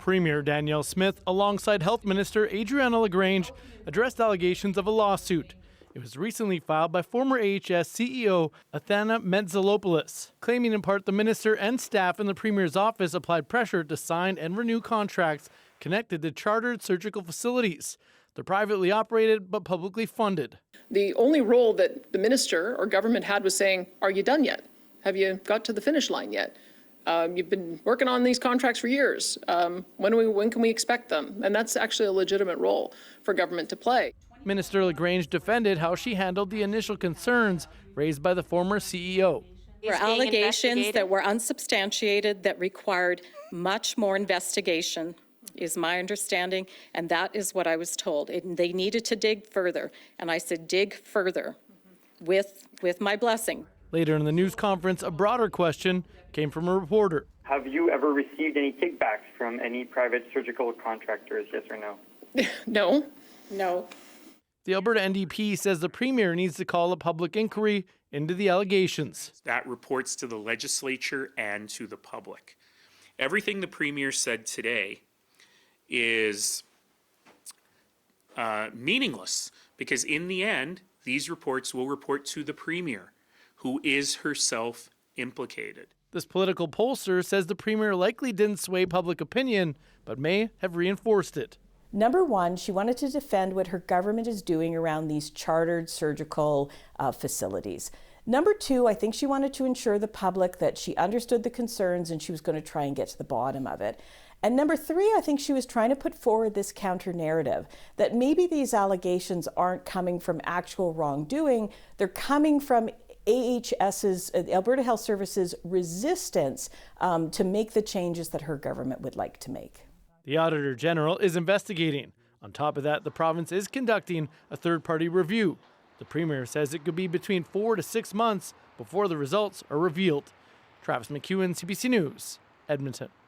Premier Danielle Smith, alongside Health Minister Adriana LaGrange, addressed allegations of a lawsuit. It was recently filed by former AHS CEO Athana Mentzelopoulos, claiming in part the minister and staff in the Premier's office applied pressure to sign and renew contracts connected to chartered surgical facilities. They're privately operated but publicly funded. The only role that the minister or government had was saying, are you done yet? Have you got to the finish line yet? You've been working on these contracts for years. When can we expect them? And that's actually a legitimate role for government to play. Minister LaGrange defended how she handled the initial concerns raised by the former CEO. There were allegations that were unsubstantiated that required much more investigation, is my understanding, and that is what I was told. They needed to dig further, and I said dig further with my blessing. Later in the news conference, a broader question came from a reporter. Have you ever received any kickbacks from any private surgical contractors, yes or no? No. The Alberta NDP says the Premier needs to call a public inquiry into the allegations. That reports to the legislature and to the public. Everything the Premier said today is meaningless, because in the end, these reports will report to the Premier, who is herself implicated. This political pollster says the Premier likely didn't sway public opinion, but may have reinforced it. Number one, she wanted to defend what her government is doing around these chartered surgical facilities. Number two, I think she wanted to ensure the public that she understood the concerns and she was going to try and get to the bottom of it. And number three, I think she was trying to put forward this counter narrative that maybe these allegations aren't coming from actual wrongdoing, they're coming from AHS's, Alberta Health Services, resistance to make the changes that her government would like to make. The Auditor General is investigating. On top of that, the province is conducting a third-party review. The Premier says it could be between 4 to 6 months before the results are revealed. Travis McEwen, CBC News, Edmonton.